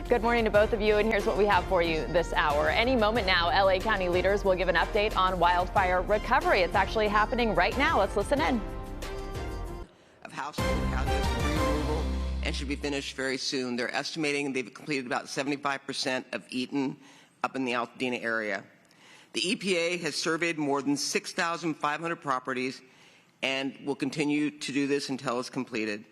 Good morning to both of you, and here's what we have for you this hour. Any moment now, LA County leaders will give an update on wildfire recovery. It's actually happening right now. Let's listen in. Of household hazardous debris removal and should be finished very soon. They're estimating they've completed about 75% of Eaton up in the Altadena area. The EPA has surveyed more than 6,500 properties and will continue to do this until it's completed.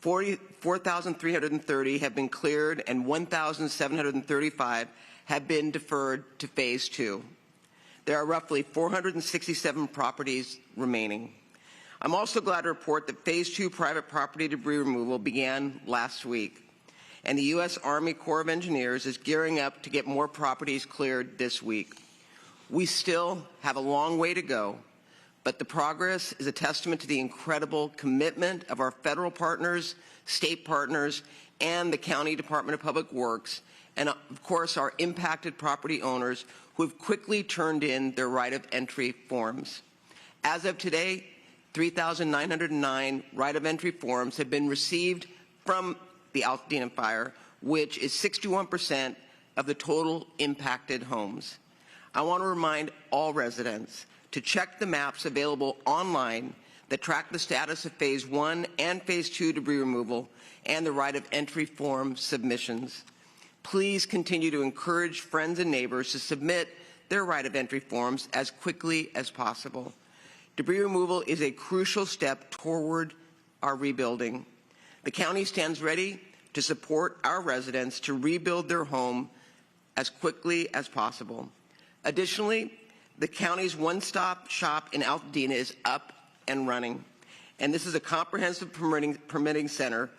4,330 have been cleared and 1,735 have been deferred to Phase 2. There are roughly 467 properties remaining. I'm also glad to report that Phase 2 private property debris removal began last week, and the U.S. Army Corps of Engineers is gearing up to get more properties cleared this week. We still have a long way to go, but the progress is a testament to the incredible commitment of our federal partners, state partners, and the County Department of Public Works, and of course our impacted property owners who have quickly turned in their right of entry forms. As of today, 3,909 right of entry forms have been received from the Altadena fire, which is 61% of the total impacted homes. I want to remind all residents to check the maps available online that track the status of Phase 1 and Phase 2 debris removal and the right of entry form submissions. Please continue to encourage friends and neighbors to submit their right of entry forms as quickly as possible. Debris removal is a crucial step toward our rebuilding. The county stands ready to support our residents to rebuild their home as quickly as possible. Additionally, the county's one-stop shop in Altadena is up and running, and this is a comprehensive permitting center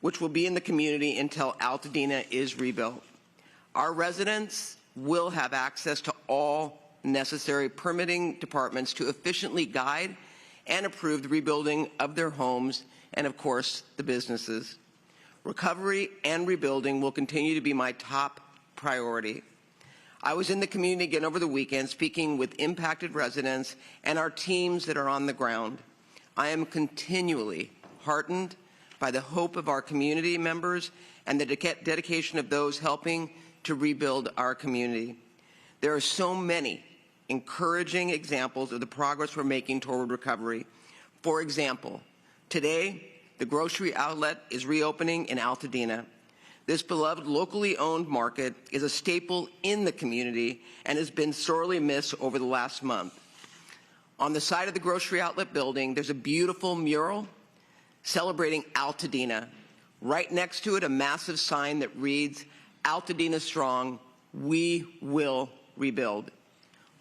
which will be in the community until Altadena is rebuilt. Our residents will have access to all necessary permitting departments to efficiently guide and approve the rebuilding of their homes and, of course, the businesses. Recovery and rebuilding will continue to be my top priority. I was in the community again over the weekend speaking with impacted residents and our teams that are on the ground. I am continually heartened by the hope of our community members and the dedication of those helping to rebuild our community. There are so many encouraging examples of the progress we're making toward recovery. For example, today the grocery outlet is reopening in Altadena. This beloved locally owned market is a staple in the community and has been sorely missed over the last month. On the side of the grocery outlet building, there's a beautiful mural celebrating Altadena. Right next to it, a massive sign that reads, "Altadena strong, we will rebuild."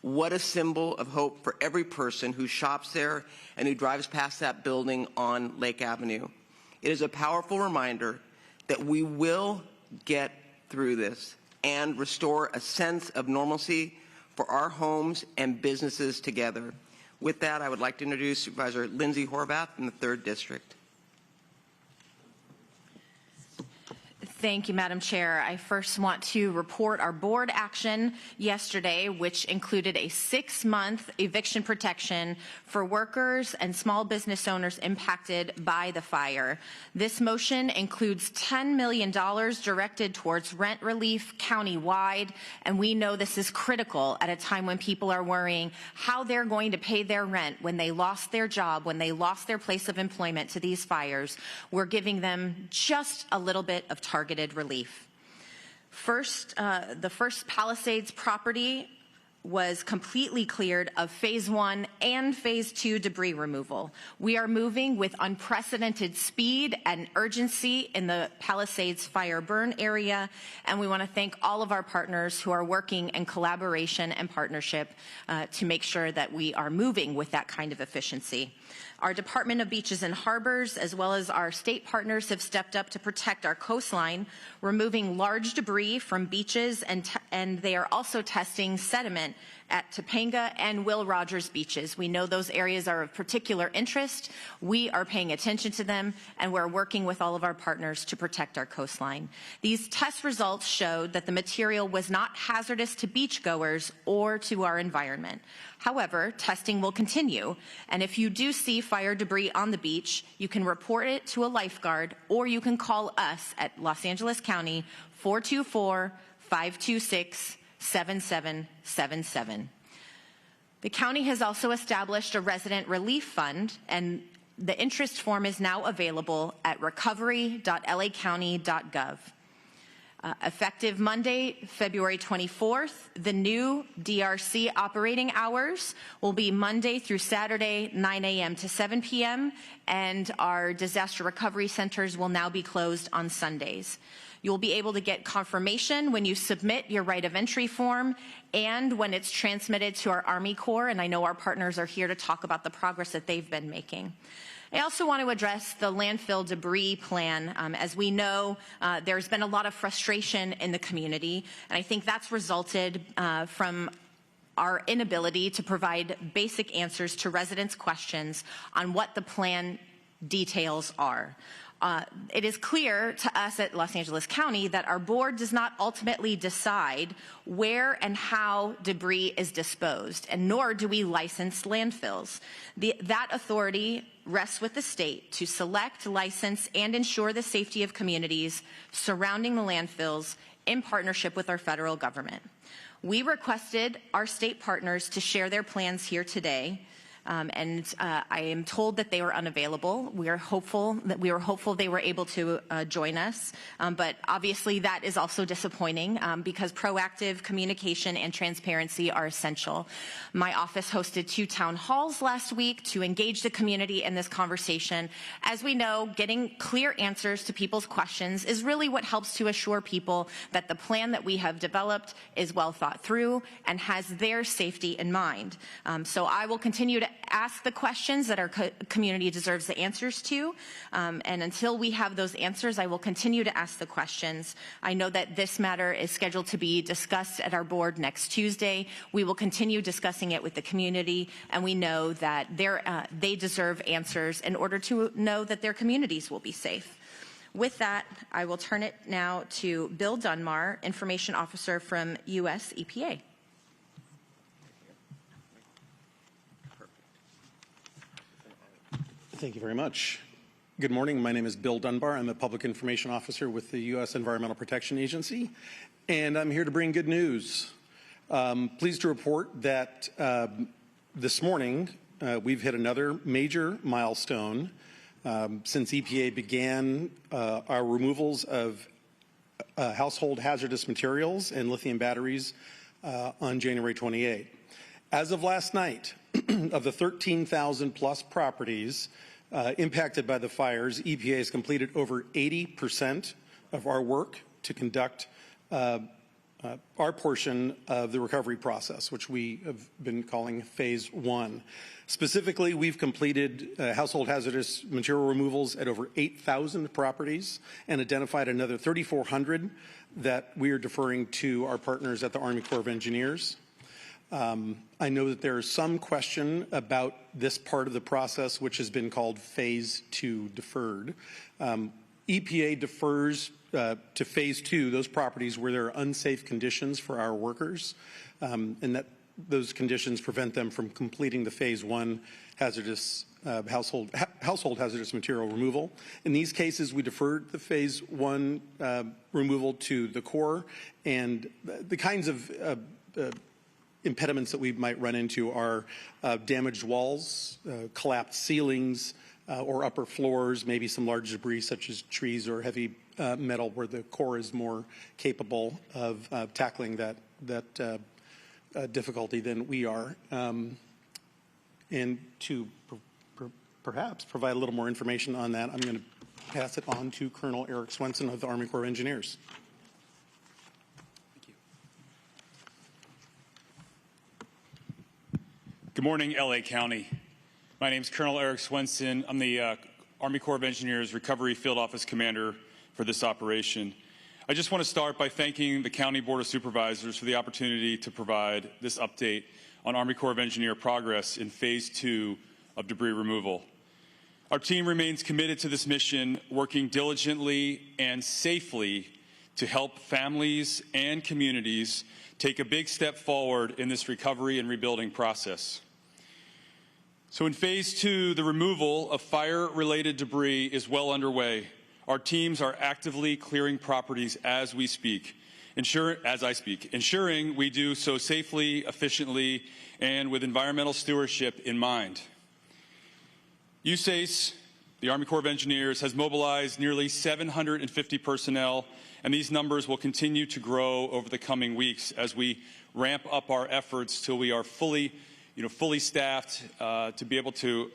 What a symbol of hope for every person who shops there and who drives past that building on Lake Avenue. It is a powerful reminder that we will get through this and restore a sense of normalcy for our homes and businesses together. With that, I would like to introduce Supervisor Lindsay Horvath in the 3rd District. Thank you, Madam Chair. I first want to report our board action yesterday, which included a 6-month eviction protection for workers and small business owners impacted by the fire. This motion includes $10 million directed towards rent relief countywide, and we know this is critical at a time when people are worrying how they're going to pay their rent when they lost their job, when they lost their place of employment to these fires. We're giving them just a little bit of targeted relief. First, the first Palisades property was completely cleared of Phase 1 and Phase 2 debris removal. We are moving with unprecedented speed and urgency in the Palisades fire burn area, and we want to thank all of our partners who are working in collaboration and partnership to make sure that we are moving with that kind of efficiency. Our Department of Beaches and Harbors, as well as our state partners, have stepped up to protect our coastline, removing large debris from beaches, and they are also testing sediment incident at Topanga and Will Rogers beaches. We know those areas are of particular interest. We are paying attention to them, and we're working with all of our partners to protect our coastline. These test results showed that the material was not hazardous to beachgoers or to our environment. However, testing will continue, and if you do see fire debris on the beach, you can report it to a lifeguard, or you can call us at Los Angeles County 424-526-7777. The county has also established a resident relief fund, and the interest form is now available at recovery.lacounty.gov. Effective Monday, February 24th, the new DRC operating hours will be Monday through Saturday, 9 a.m. to 7 p.m., and our disaster recovery centers will now be closed on Sundays. You'll be able to get confirmation when you submit your right of entry form and when it's transmitted to our Army Corps, and I know our partners are here to talk about the progress that they've been making. I also want to address the landfill debris plan. As we know, there's been a lot of frustration in the community, and I think that's resulted from our inability to provide basic answers to residents' questions on what the plan details are. It is clear to us at Los Angeles County that our board does not ultimately decide where and how debris is disposed, and nor do we license landfills. That authority rests with the state to select, license, and ensure the safety of communities surrounding the landfills in partnership with our federal government. We requested our state partners to share their plans here today. I am told that they were unavailable. We were hopeful they were able to join us, but obviously that is also disappointing because proactive communication and transparency are essential. My office hosted 2 town halls last week to engage the community in this conversation. As we know, getting clear answers to people's questions is really what helps to assure people that the plan that we have developed is well thought through and has their safety in mind. So I will continue to ask the questions that our community deserves the answers to, and until we have those answers, I will continue to ask the questions. I know that this matter is scheduled to be discussed at our board next Tuesday. We will continue discussing it with the community, and we know that they deserve answers in order to know that their communities will be safe. With that, I will turn it now to Bill Dunbar, Information Officer from U.S. EPA. Thank you very much. Good morning. My name is Bill Dunbar. I'm a Public Information Officer with the U.S. Environmental Protection Agency, and I'm here to bring good news. Pleased to report that this morning we've hit another major milestone since EPA began our removals of household hazardous materials and lithium batteries on January 28. As of last night, of the 13,000 plus properties impacted by the fires, EPA has completed over 80% of our work to conduct our portion of the recovery process, which we have been calling Phase 1. Specifically, we've completed household hazardous material removals at over 8,000 properties and identified another 3,400 that we are deferring to our partners at the Army Corps of Engineers. I know that there is some question about this part of the process, which has been called Phase 2 deferred. EPA defers to Phase 2 those properties where there are unsafe conditions for our workers, and that those conditions prevent them from completing the Phase 1 hazardous household hazardous material removal. In these cases, we deferred the Phase 1 removal to the Corps, and the kinds of impediments that we might run into are damaged walls, collapsed ceilings, or upper floors, maybe some large debris such as trees or heavy metal, where the Corps is more capable of tackling that difficulty than we are. And to perhaps provide a little more information on that, I'm going to pass it on to Colonel Eric Swenson of the Army Corps of Engineers. Good morning, LA County. My name is Colonel Eric Swenson. I'm the Army Corps of Engineers Recovery Field Office Commander for this operation. I just want to start by thanking the County Board of Supervisors for the opportunity to provide this update on Army Corps of Engineer progress in Phase 2 of debris removal. Our team remains committed to this mission, working diligently and safely to help families and communities take a big step forward in this recovery and rebuilding process. So in Phase 2, the removal of fire-related debris is well underway. Our teams are actively clearing properties as we speak, ensuring we do so safely, efficiently, and with environmental stewardship in mind. USACE, the Army Corps of Engineers, has mobilized nearly 750 personnel, and these numbers will continue to grow over the coming weeks as we ramp up our efforts till we are fully staffed to be able to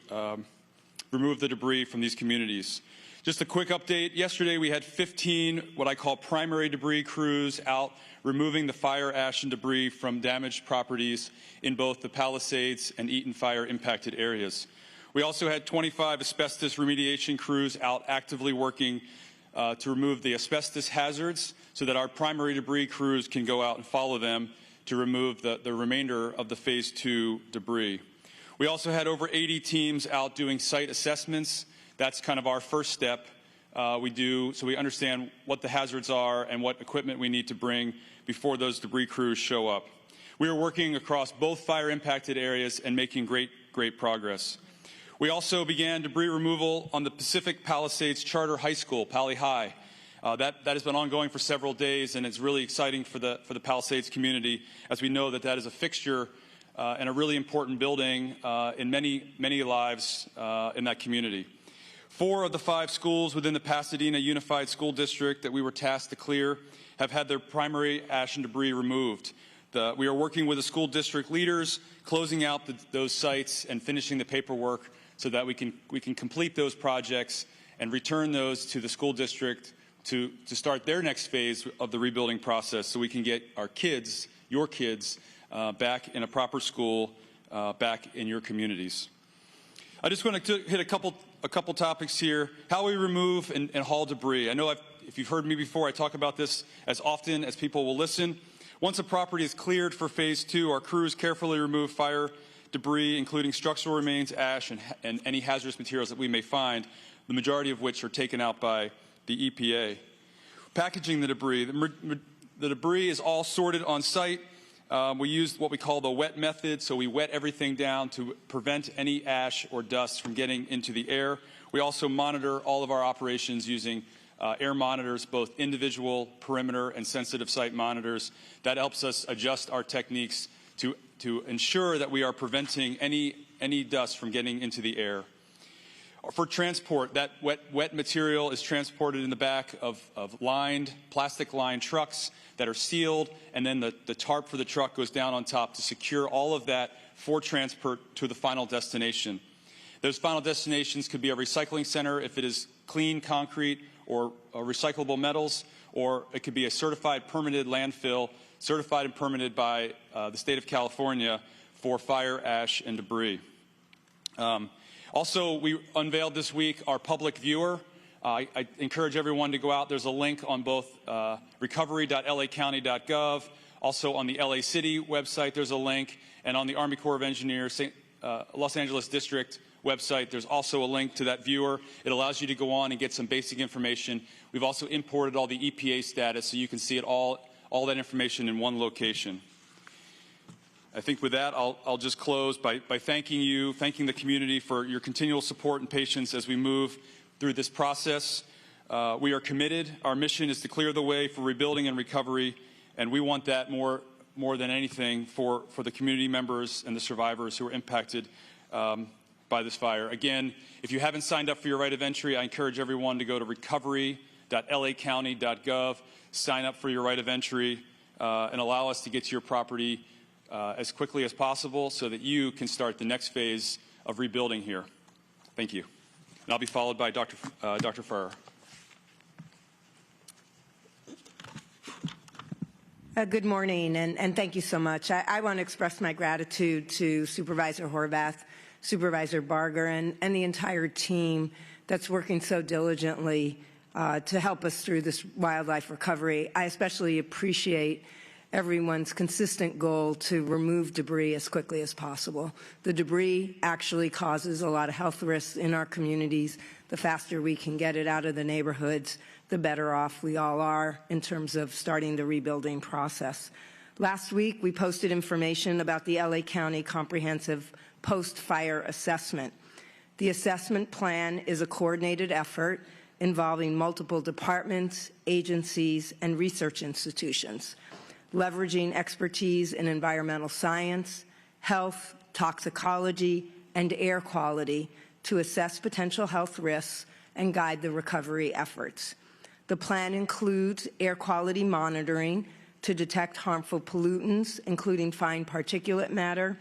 remove the debris from these communities. Just a quick update. Yesterday we had 15 what I call primary debris crews out removing the fire ash and debris from damaged properties in both the Palisades and Eaton fire impacted areas. We also had 25 asbestos remediation crews out actively working to remove the asbestos hazards so that our primary debris crews can go out and follow them to remove the remainder of the Phase 2 debris. We also had over 80 teams out doing site assessments. That's kind of our first step so we understand what the hazards are and what equipment we need to bring before those debris crews show up. We are working across both fire impacted areas and making great progress. We also began debris removal on the Pacific Palisades Charter High School, Pali High. That has been ongoing for several days, and it's really exciting for the Palisades community, as we know that is a fixture and a really important building in many lives in that community. 4 of the 5 schools within the Pasadena Unified School District that we were tasked to clear have had their primary ash and debris removed. We are working with the school district leaders, closing out those sites and finishing the paperwork so that we can complete those projects and return those to the school district to start their next phase of the rebuilding process so we can get our kids, your kids, back in a proper school, back in your communities. I just want to hit a couple topics here. How we remove and haul debris. I know if you've heard me before, I talk about this as often as people will listen. Once a property is cleared for Phase 2, our crews carefully remove fire debris, including structural remains, ash, and any hazardous materials that we may find, the majority of which are taken out by the EPA. Packaging the debris. The debris is all sorted on site. We use what we call the wet method, so we wet everything down to prevent any ash or dust from getting into the air. We also monitor all of our operations using air monitors, both individual, perimeter, and sensitive site monitors. That helps us adjust our techniques to ensure that we are preventing any dust from getting into the air. For transport, that wet material is transported in the back of plastic-lined trucks that are sealed, and then the tarp for the truck goes down on top to secure all of that for transport to the final destination. Those final destinations could be a recycling center if it is clean concrete or recyclable metals, or it could be a certified permitted landfill, certified and permitted by the state of California for fire, ash, and debris. Also, we unveiled this week our public viewer. I encourage everyone to go out. There's a link on both recovery.lacounty.gov. Also on the LA City website, there's a link. And on the Army Corps of Engineers Los Angeles District website, there's also a link to that viewer. It allows you to go on and get some basic information. We've also imported all the EPA status so you can see it all that information in one location. I think with that, I'll just close by thanking you, thanking the community for your continual support and patience as we move through this process. We are committed. Our mission is to clear the way for rebuilding and recovery, and we want that more than anything for the community members and the survivors who were impacted by this fire. Again, if you haven't signed up for your right of entry, I encourage everyone to go to recovery.lacounty.gov, sign up for your right of entry, and allow us to get to your property as quickly as possible so that you can start the next phase of rebuilding here. Thank you. And I'll be followed by Dr. Farrer. Good morning, and thank you so much. I want to express my gratitude to Supervisor Horvath, Supervisor Barger, and the entire team that's working so diligently to help us through this wildlife recovery. I especially appreciate everyone's consistent goal to remove debris as quickly as possible. The debris actually causes a lot of health risks in our communities. The faster we can get it out of the neighborhoods, the better off we all are in terms of starting the rebuilding process. Last week, we posted information about the LA County Comprehensive Post-Fire Assessment. The assessment plan is a coordinated effort involving multiple departments, agencies, and research institutions, leveraging expertise in environmental science, health, toxicology, and air quality to assess potential health risks and guide the recovery efforts. The plan includes air quality monitoring to detect harmful pollutants, including fine particulate matter,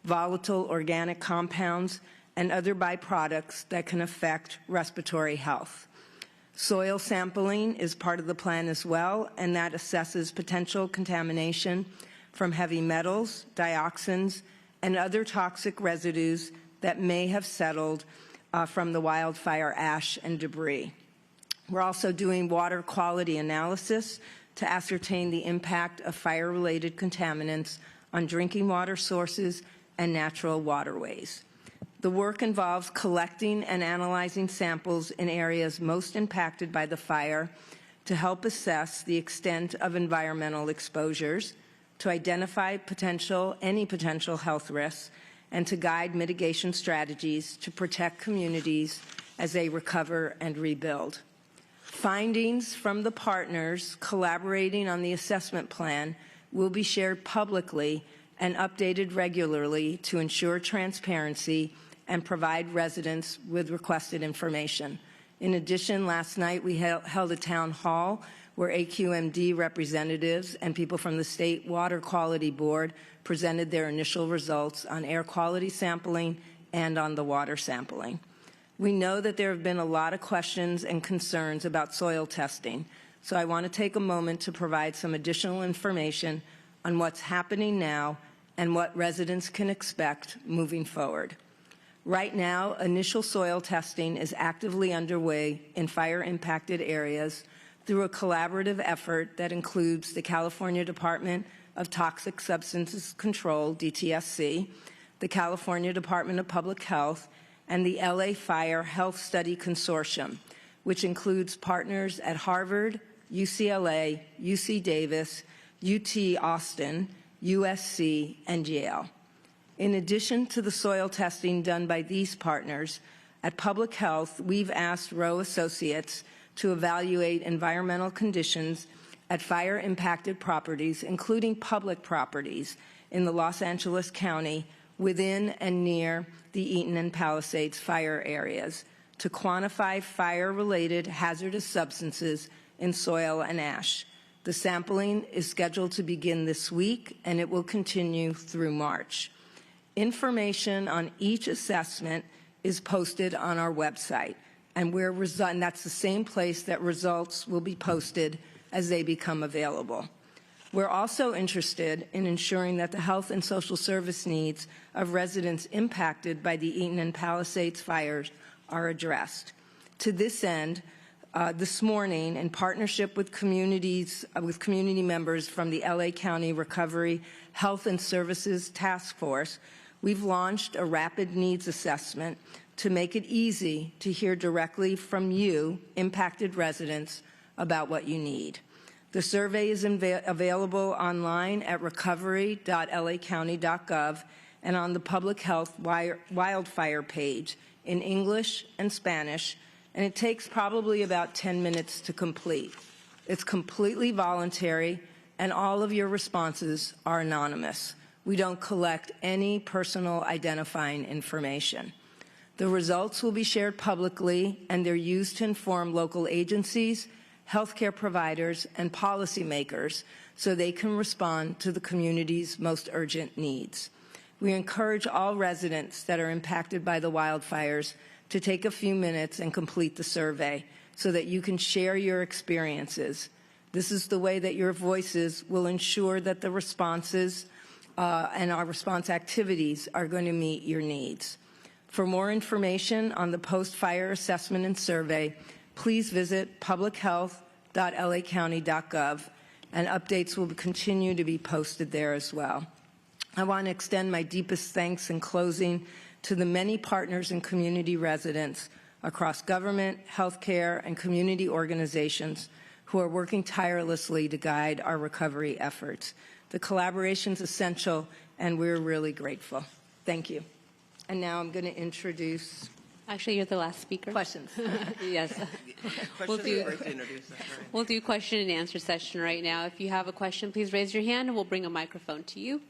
volatile organic compounds, and other byproducts that can affect respiratory health. Soil sampling is part of the plan as well, and that assesses potential contamination from heavy metals, dioxins, and other toxic residues that may have settled from the wildfire ash and debris. We're also doing water quality analysis to ascertain the impact of fire-related contaminants on drinking water sources and natural waterways. The work involves collecting and analyzing samples in areas most impacted by the fire to help assess the extent of environmental exposures, to identify any potential health risks, and to guide mitigation strategies to protect communities as they recover and rebuild. Findings from the partners collaborating on the assessment plan will be shared publicly and updated regularly to ensure transparency and provide residents with requested information. In addition, last night we held a town hall where AQMD representatives and people from the State Water Quality Board presented their initial results on air quality sampling and on the water sampling. We know that there have been a lot of questions and concerns about soil testing, so I want to take a moment to provide some additional information on what's happening now and what residents can expect moving forward. Right now, initial soil testing is actively underway in fire-impacted areas through a collaborative effort that includes the California Department of Toxic Substances Control, DTSC, the California Department of Public Health, and the LA Fire Health Study Consortium, which includes partners at Harvard, UCLA, UC Davis, UT Austin, USC, and Yale. In addition to the soil testing done by these partners, at Public Health, we've asked Rowe Associates to evaluate environmental conditions at fire-impacted properties, including public properties in the Los Angeles County within and near the Eaton and Palisades fire areas to quantify fire-related hazardous substances in soil and ash. The sampling is scheduled to begin this week, and it will continue through March. Information on each assessment is posted on our website, and that's the same place that results will be posted as they become available. We're also interested in ensuring that the health and social service needs of residents impacted by the Eaton and Palisades fires are addressed. To this end, this morning, in partnership with community members from the LA County Recovery Health and Services Task Force, we've launched a rapid needs assessment to make it easy to hear directly from you, impacted residents, about what you need. The survey is available online at recovery.lacounty.gov and on the Public Health Wildfire page in English and Spanish, and it takes probably about 10 minutes to complete. It's completely voluntary, and all of your responses are anonymous. We don't collect any personal identifying information. The results will be shared publicly, and they're used to inform local agencies, healthcare providers, and policymakers so they can respond to the community's most urgent needs. We encourage all residents that are impacted by the wildfires to take a few minutes and complete the survey so that you can share your experiences. This is the way that your voices will ensure that the responses and our response activities are going to meet your needs. For more information on the post-fire assessment and survey, please visit publichealth.lacounty.gov, and updates will continue to be posted there as well. I want to extend my deepest thanks in closing to the many partners and community residents across government, healthcare, and community organizations who are working tirelessly to guide our recovery efforts. The collaboration is essential, and we're really grateful. Thank you. And now I'm going to introduce... Actually, you're the last speaker. Questions. Yes. We'll do question and answer session right now. If you have a question, please raise your hand and we'll bring a microphone to you.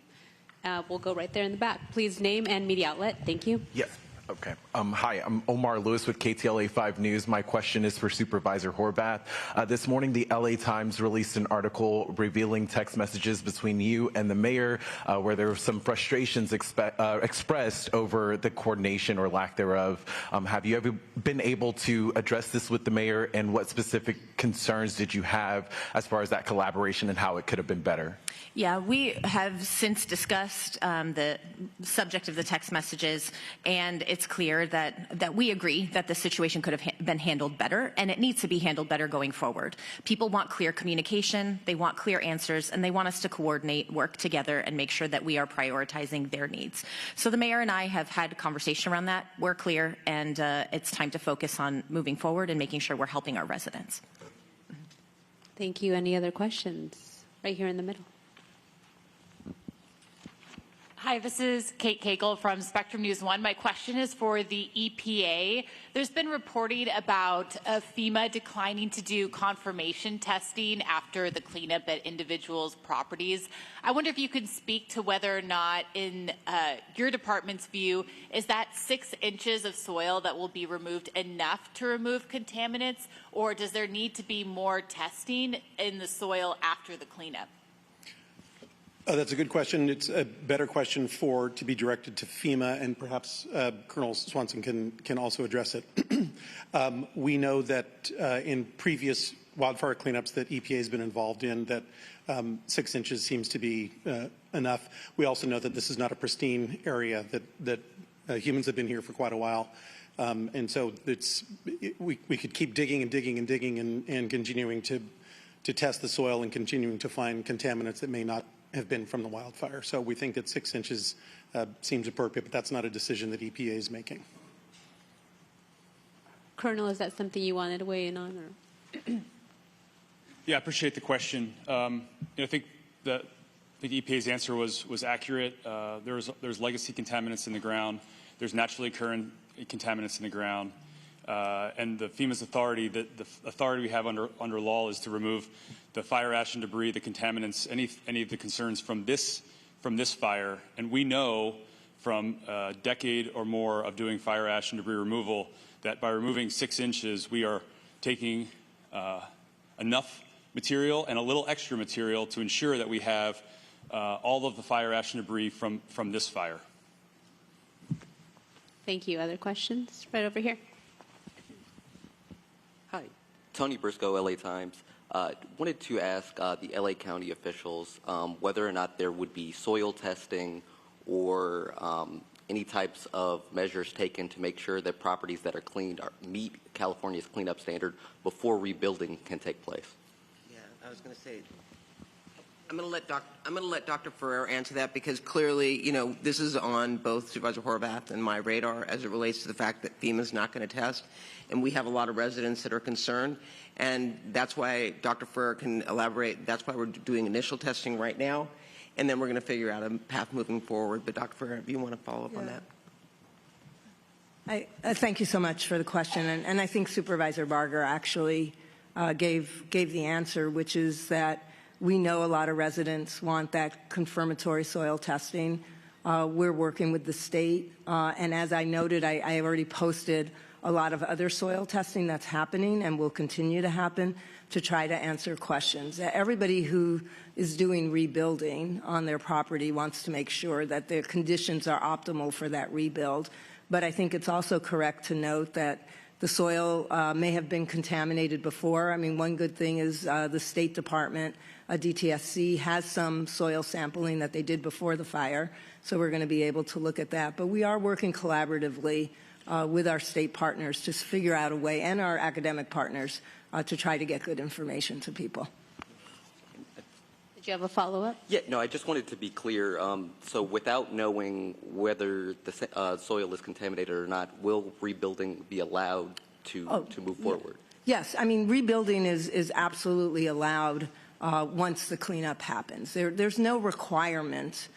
We'll go right there in the back. Please name and media outlet. Thank you. Yes. Okay. Hi, I'm Omar Lewis with KTLA 5 News. My question is for Supervisor Horvath. This morning, the LA Times released an article revealing text messages between you and the mayor where there were some frustrations expressed over the coordination or lack thereof. Have you ever been able to address this with the mayor, and what specific concerns did you have as far as that collaboration and how it could have been better? Yeah, we have since discussed the subject of the text messages, and it's clear that we agree that the situation could have been handled better, and it needs to be handled better going forward. People want clear communication, they want clear answers, and they want us to coordinate, work together, and make sure that we are prioritizing their needs. So the mayor and I have had a conversation around that. We're clear, and it's time to focus on moving forward and making sure we're helping our residents. Thank you. Any other questions? Right here in the middle. Hi, this is Kate Cagle from Spectrum News 1. My question is for the EPA. There's been reporting about FEMA declining to do confirmation testing after the cleanup at individuals' properties. I wonder if you could speak to whether or not, in your department's view, is that 6 inches of soil that will be removed enough to remove contaminants, or does there need to be more testing in the soil after the cleanup? That's a good question. It's a better question to be directed to FEMA, and perhaps Colonel Swanson can also address it. We know that in previous wildfire cleanups that EPA has been involved in, that 6 inches seems to be enough. We also know that this is not a pristine area, that humans have been here for quite a while. And so we could keep digging and digging and digging and continuing to test the soil and continuing to find contaminants that may not have been from the wildfire. So we think that 6 inches seems appropriate, but that's not a decision that EPA is making. Colonel, is that something you wanted to weigh in on? Or? Yeah, I appreciate the question. I think the EPA's answer was accurate. There's legacy contaminants in the ground. There's naturally occurring contaminants in the ground. And the FEMA's authority, the authority we have under law is to remove the fire ash and debris, the contaminants, any of the concerns from this fire. And we know from a decade or more of doing fire ash and debris removal that by removing 6 inches, we are taking enough material and a little extra material to ensure that we have all of the fire ash and debris from this fire. Thank you. Other questions? Right over here. Hi, Tony Briscoe, LA Times. Wanted to ask the LA County officials whether or not there would be soil testing or any types of measures taken to make sure that properties that are cleaned meet California's cleanup standard before rebuilding can take place. Yeah, I was going to say, I'm going to let Dr. Ferrer answer that, because clearly, this is on both Supervisor Horvath and my radar as it relates to the fact that FEMA's not going to test, and we have a lot of residents that are concerned, and that's why Dr. Ferrer can elaborate. That's why we're doing initial testing right now, and then we're going to figure out a path moving forward. But Dr. Ferrer, if you want to follow up on that. I thank you so much for the question, and I think Supervisor Barger actually gave the answer, which is that we know a lot of residents want that confirmatory soil testing. We're working with the state, and as I noted, I already posted a lot of other soil testing that's happening and will continue to happen to try to answer questions. Everybody who is doing rebuilding on their property wants to make sure that their conditions are optimal for that rebuild, but I think it's also correct to note that the soil may have been contaminated before. I mean, one good thing is the State Department, DTSC, has some soil sampling that they did before the fire, so we're going to be able to look at that. But we are working collaboratively with our state partners to figure out a way, and our academic partners, to try to get good information to people. Did you have a follow-up? Yeah, no, I just wanted to be clear. So without knowing whether the soil is contaminated or not, will rebuilding be allowed to move forward? Yes, I mean, rebuilding is absolutely allowed once the cleanup happens. There's no requirement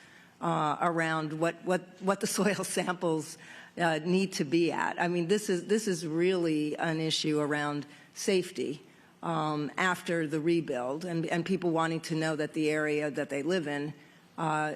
around what the soil samples need to be at. I mean, this is really an issue around safety after the rebuild, and people wanting to know that the area that they live in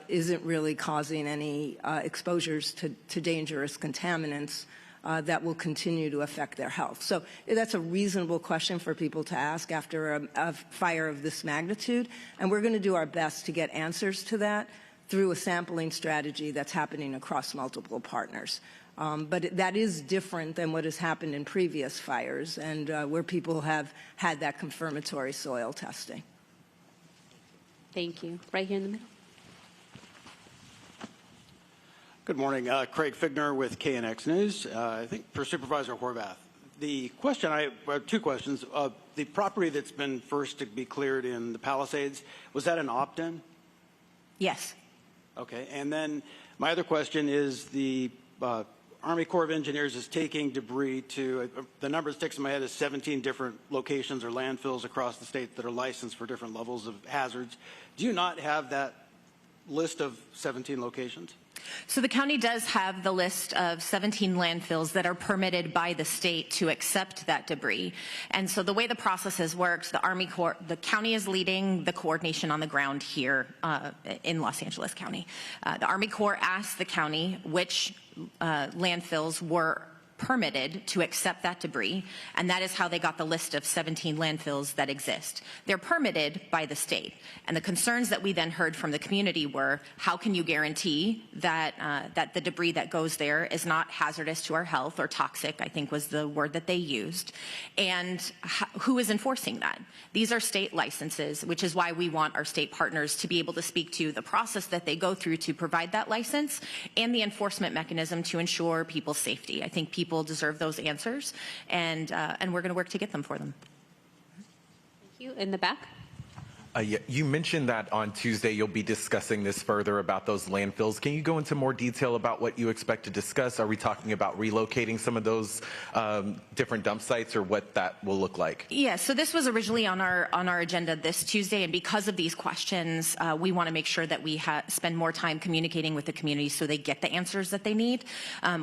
isn't really causing any exposures to dangerous contaminants that will continue to affect their health. So that's a reasonable question for people to ask after a fire of this magnitude, and we're going to do our best to get answers to that through a sampling strategy that's happening across multiple partners. But that is different than what has happened in previous fires and where people have had that confirmatory soil testing. Thank you. Right here in the middle. Good morning. Craig Figner with KNX News. I think for Supervisor Horvath. The question, I have two questions. The property that's been first to be cleared in the Palisades, was that an opt-in? Yes. Okay. And then my other question is the Army Corps of Engineers is taking debris to, the number that sticks in my head is 17 different locations or landfills across the state that are licensed for different levels of hazards. Do you not have that list of 17 locations? So the county does have the list of 17 landfills that are permitted by the state to accept that debris. And so the way the process has worked, the Army Corps, the county is leading the coordination on the ground here in Los Angeles County. The Army Corps asked the county which landfills were permitted to accept that debris, and that is how they got the list of 17 landfills that exist. They're permitted by the state, and the concerns that we then heard from the community were, how can you guarantee that that the debris that goes there is not hazardous to our health or toxic, I think was the word that they used, and who is enforcing that? These are state licenses, which is why we want our state partners to be able to speak to the process that they go through to provide that license and the enforcement mechanism to ensure people's safety. I think people deserve those answers, and we're going to work to get them for them. Thank you. In the back. Yeah, you mentioned that on Tuesday you'll be discussing this further about those landfills. Can you go into more detail about what you expect to discuss? Are we talking about relocating some of those different dump sites, or what that will look like? Yeah, so this was originally on our agenda this Tuesday, and because of these questions, we want to make sure that we spend more time communicating with the community so they get the answers that they need.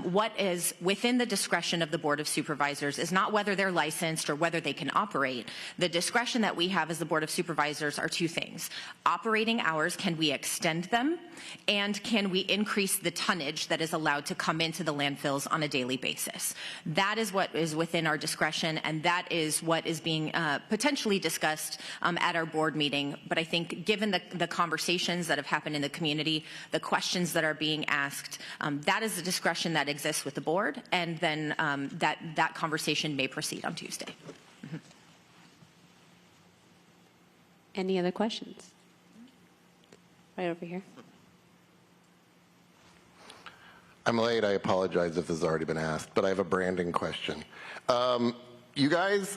What is within the discretion of the Board of Supervisors is not whether they're licensed or whether they can operate. The discretion that we have as the Board of Supervisors are two things. Operating hours, can we extend them? And can we increase the tonnage that is allowed to come into the landfills on a daily basis? That is what is within our discretion, and that is what is being potentially discussed at our board meeting. But I think given the conversations that have happened in the community, the questions that are being asked, that is the discretion that exists with the board, and then that conversation may proceed on Tuesday. Any other questions? Right over here. I'm late. I apologize if this has already been asked, but I have a branding question. You guys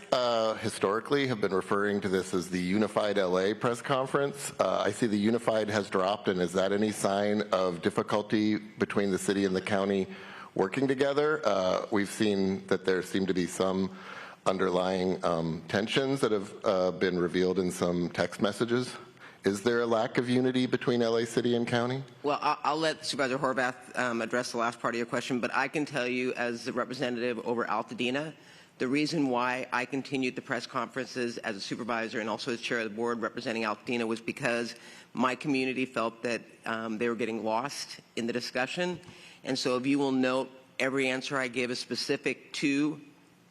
historically have been referring to this as the Unified LA press conference. I see the Unified has dropped, and is that any sign of difficulty between the city and the county working together? We've seen that there seem to be some underlying tensions that have been revealed in some text messages. Is there a lack of unity between LA City and County? Well, I'll let Supervisor Horvath address the last part of your question, but I can tell you as the representative over Altadena, the reason why I continued the press conferences as a supervisor and also as chair of the board representing Altadena was because my community felt that they were getting lost in the discussion. And so if you will note, every answer I gave is specific to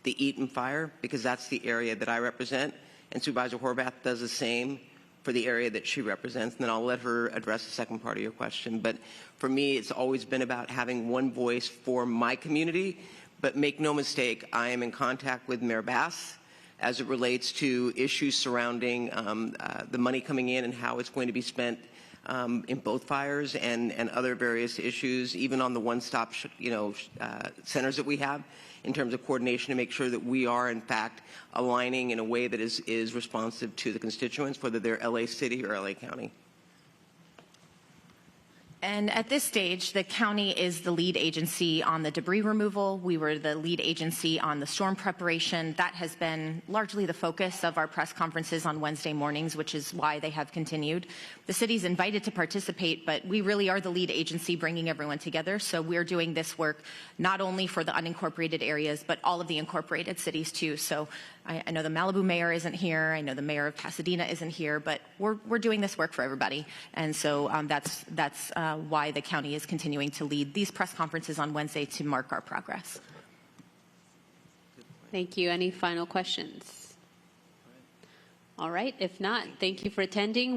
the Eaton fire, because that's the area that I represent, and Supervisor Horvath does the same for the area that she represents, and then I'll let her address the second part of your question. But for me, it's always been about having one voice for my community, but make no mistake, I am in contact with Mayor Bass as it relates to issues surrounding the money coming in and how it's going to be spent in both fires and other various issues, even on the one-stop centers that we have, in terms of coordination to make sure that we are in fact aligning in a way that is responsive to the constituents, whether they're LA City or LA County. And at this stage, the county is the lead agency on the debris removal. We were the lead agency on the storm preparation. That has been largely the focus of our press conferences on Wednesday mornings, which is why they have continued. The city's invited to participate, but we really are the lead agency bringing everyone together. So we're doing this work not only for the unincorporated areas, but all of the incorporated cities too. So I know the Malibu mayor isn't here. I know the mayor of Pasadena isn't here, but we're doing this work for everybody. And so that's why the county is continuing to lead these press conferences on Wednesday to mark our progress. Thank you. Any final questions? All right. If not, thank you for attending.